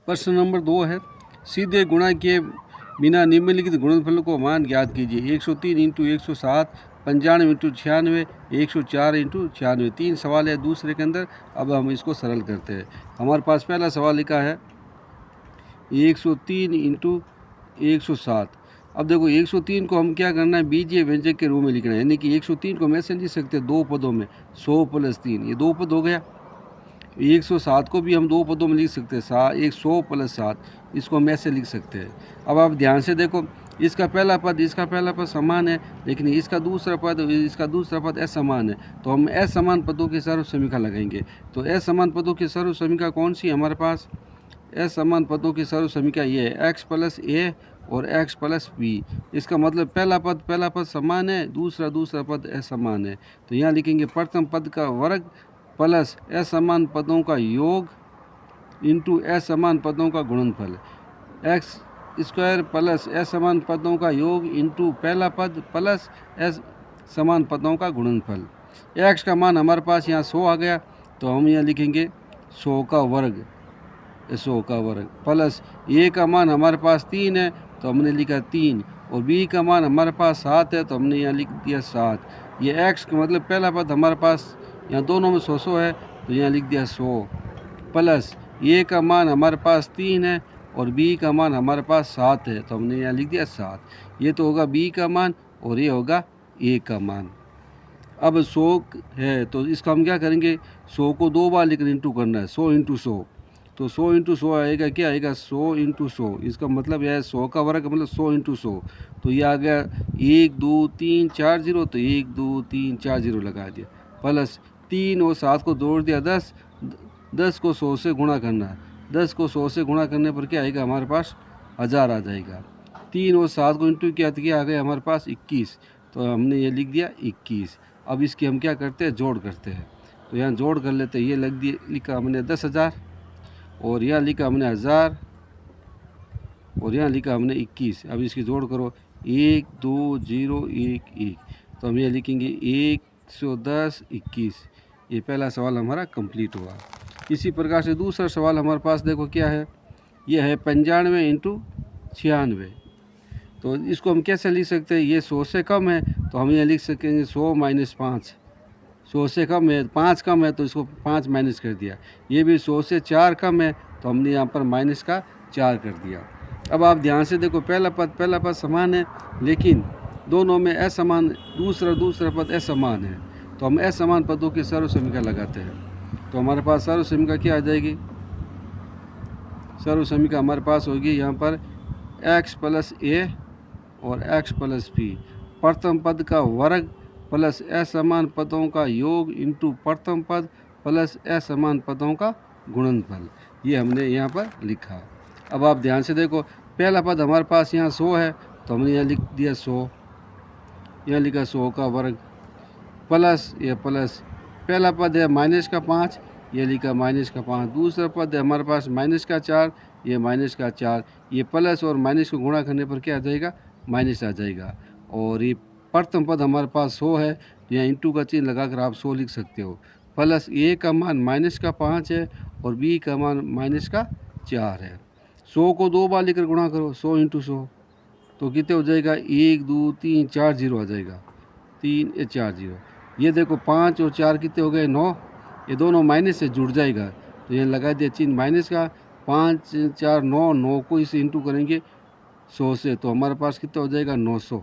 प्रश्न नंबर 2 है, सीधे गुणा किए बिना निम्नलिखित गुणनफल को मान ज्ञात कीजिए। 103 इंटू 107, 95 इंटू 96, 104 इंटू 96। 3 सवाल है दूसरे के अंदर। अब हम इसको सरल करते हैं। हमारे पास पहला सवाल लिखा है 103 इंटू 107। अब देखो 103 को हम क्या करना है, बीजीय व्यंजक के रूप में लिखना है, यानी कि 103 को हम ऐसे लिख सकते हैं दो पदों में, 100 प्लस 3, ये दो पद हो गया। 107 को भी हम दो पदों में लिख सकते हैं, 100 प्लस 7, इसको हम ऐसे लिख सकते हैं। अब आप ध्यान से देखो, इसका पहला पद समान है, लेकिन इसका दूसरा पद असमान है। तो हम असमान पदों की सर्व समीक्षा लगाएंगे। तो असमान पदों की सर्व समीक्षा कौन सी है हमारे पास? असमान पदों की सर्व समीक्षा ये है, x प्लस ए और x प्लस बी। इसका मतलब पहला पद समान है, दूसरा पद असमान है। तो यहाँ लिखेंगे प्रथम पद का वर्ग प्लस असमान पदों का योग इंटू असमान पदों का गुणनफल, एक्स स्क्वायर प्लस असमान पदों का योग इंटू पहला पद प्लस समान पदों का गुणनफल। एक्स का मान हमारे पास यहाँ 100 आ गया, तो हम यहाँ लिखेंगे 100 का वर्ग प्लस ए का मान हमारे पास 3 है, तो हमने लिखा 3, और बी का मान हमारे पास 7 है, तो हमने यहाँ लिख दिया 7। ये एक्स का मतलब पहला पद हमारे पास यहाँ दोनों में 100 है, तो यहाँ लिख दिया 100, प्लस ए का मान हमारे पास 3 है और बी का मान हमारे पास 7 है, तो हमने यहाँ लिख दिया 7। ये तो होगा बी का मान और ये होगा ए का मान। अब 100 है तो इसका हम क्या करेंगे, 100 को 2 बार लेकर इंटू करना है, 100 इंटू 100। तो 100 इंटू 100 आएगा, क्या आएगा, 100 इंटू 100। इसका मतलब यह है 100 का वर्ग मतलब 100 इंटू 100। तो ये आ गया 1 2 3 4 0, तो 1 2 3 4 0 लगा दिया, प्लस 3 और 7 को जोड़ दिया 10, 10 को 100 से गुणा करना है, 10 को 100 से गुणा करने पर क्या आएगा हमारे पास 1000 आ जाएगा। 3 और 7 को इंटू किया तो क्या आ गया हमारे पास 21, तो हमने ये लिख दिया 21। अब इसकी हम क्या करते हैं, जोड़ करते हैं। तो यहाँ जोड़ कर लेते हैं, ये लिखा हमने 10,000 और यहाँ लिखा हमने 1000 और यहाँ लिखा हमने 21। अब इसकी जोड़ करो, 1 2 0 1 1, तो हम ये लिखेंगे 110 21। ये पहला सवाल हमारा कंप्लीट हुआ। इसी प्रकार से दूसरा सवाल हमारे पास देखो क्या है, ये है 95 इंटू 96। तो इसको हम कैसे लिख सकते हैं, ये 100 से कम है, तो हम ये लिख सकेंगे 100 माइनस 5। 100 से कम है, 5 कम है, तो इसको 5 माइनस कर दिया। ये भी 100 से 4 कम है, तो हमने यहाँ पर माइनस का 4 कर दिया। अब आप ध्यान से देखो, पहला पद समान है, लेकिन दोनों में असमान, दूसरा पद असमान है। तो हम असमान पदों की सर्व समीक्षा लगाते हैं। तो हमारे पास सर्व समीक्षा क्या आ जाएगी, सर्व समीक्षा हमारे पास होगी यहाँ पर x प्लस ए और x प्लस बी, प्रथम पद का वर्ग प्लस असमान पदों का योग इंटू प्रथम पद प्लस असमान पदों का गुणनफल। ये हमने यहाँ पर लिखा। अब आप ध्यान से देखो, पहला पद हमारे पास यहाँ 100 है, तो हमने यहाँ लिख दिया 100, यहाँ लिखा 100 का वर्ग प्लस ये प्लस पहला पद है माइनस का 5, ये लिखा माइनस का 5। दूसरा पद है हमारे पास माइनस का 4, ये माइनस का 4। ये प्लस और माइनस को गुणा करने पर क्या आ जाएगा, माइनस आ जाएगा। और ये प्रथम पद हमारे पास 100 है, तो यहाँ इंटू का चिन्ह लगाकर आप 100 लिख सकते हो। प्लस ए का मान माइनस का 5 है और बी का मान माइनस का 4 है। 100 को 2 बार लेकर गुणा करो, 100 इंटू 100, तो कितने हो जाएगा, 1 2 3 4 0 आ जाएगा, 3 4 0। ये देखो 5 और 4 कितने हो गए, 9। ये दोनों माइनस से जुड़ जाएगा, तो यहाँ लगा दिया चिन्ह माइनस का। 5 4 9, 9 को इसे इंटू करेंगे 100 से, तो हमारे पास कितना हो जाएगा 900।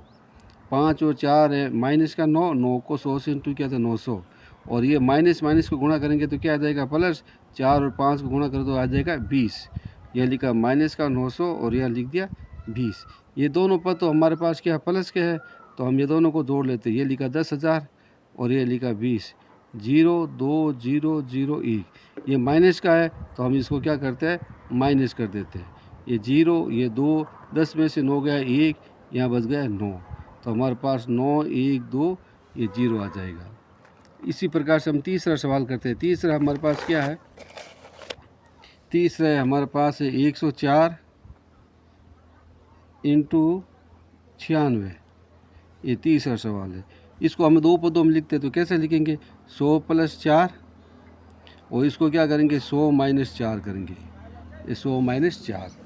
5 और 4 है माइनस का 9, 9 को 100 से इंटू किया था 900। और ये माइनस को गुणा करेंगे तो क्या आ जाएगा, प्लस 4 और 5 को गुणा करो तो आ जाएगा 20। यह लिखा माइनस का 900 और यह लिख दिया 20। ये दोनों पद तो हमारे पास क्या प्लस के है, तो हम ये दोनों को जोड़ लेते हैं। ये लिखा 10,000 और ये लिखा 20, 0 2 0 0 1। ये माइनस का है, तो हम इसको क्या करते हैं, माइनस कर देते हैं। ये 0 ये 2, 10 में से 9 गया 1, यहाँ बच गया 9, तो हमारे पास 9 1 2 ये 0 आ जाएगा। इसी प्रकार से हम तीसरा सवाल करते हैं। तीसरा हमारे पास क्या है, तीसरा है हमारे पास है 104 इंटू 96। ये तीसरा सवाल है। इसको हम दो पदों में लिखते हैं, तो कैसे लिखेंगे, 100 प्लस 4 और इसको क्या करेंगे 100 माइनस 4 करेंगे। 100 माइनस 4।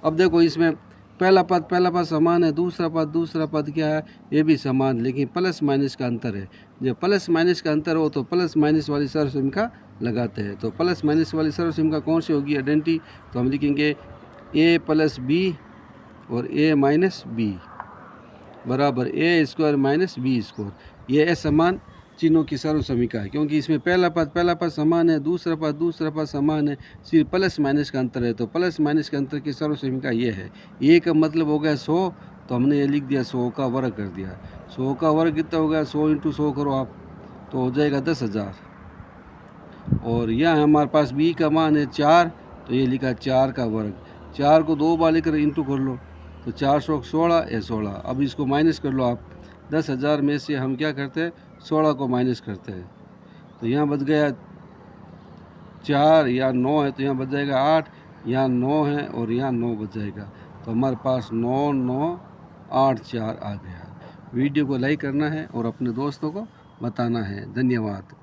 अब देखो इसमें पहला पद समान है, दूसरा पद क्या है, ये भी समान, लेकिन प्लस माइनस का अंतर है। जब प्लस माइनस का अंतर हो तो प्लस माइनस वाली सर्वसमीका लगाते हैं। तो प्लस माइनस वाली सर्वसमीका कौन सी होगी आइडेंटिटी, तो हम लिखेंगे a प्लस बी और a माइनस बी बराबर ए स्क्वायर माइनस बी स्क्वायर। ये असमान चिन्हों की सर्वसमीका है, क्योंकि इसमें पहला पद समान है, दूसरा पद समान है, सिर्फ प्लस माइनस का अंतर है। तो प्लस माइनस के अंतर की सर्वसमीका ये है। ए का मतलब हो गया 100, तो हमने ये लिख दिया 100 का वर्ग कर दिया। 100 का वर्ग कितना हो गया, 100 × 100 करो आप, तो हो जाएगा 10,000। और यह हमारे पास बी का मान है 4, तो ये लिखा 4 का वर्ग। 4 को 2 बार लेकर इंटू कर लो, तो 416 या 16। अब इसको माइनस कर लो आप। 10,000 में से हम क्या करते हैं, 16 को माइनस करते हैं, तो यहाँ बच गया 4, या 9 है तो यहाँ बच जाएगा 8, यहाँ 9 है और यहाँ 9 बच जाएगा। तो हमारे पास 9 9 8 4 आ गया। वीडियो को लाइक करना है और अपने दोस्तों को बताना है। धन्यवाद।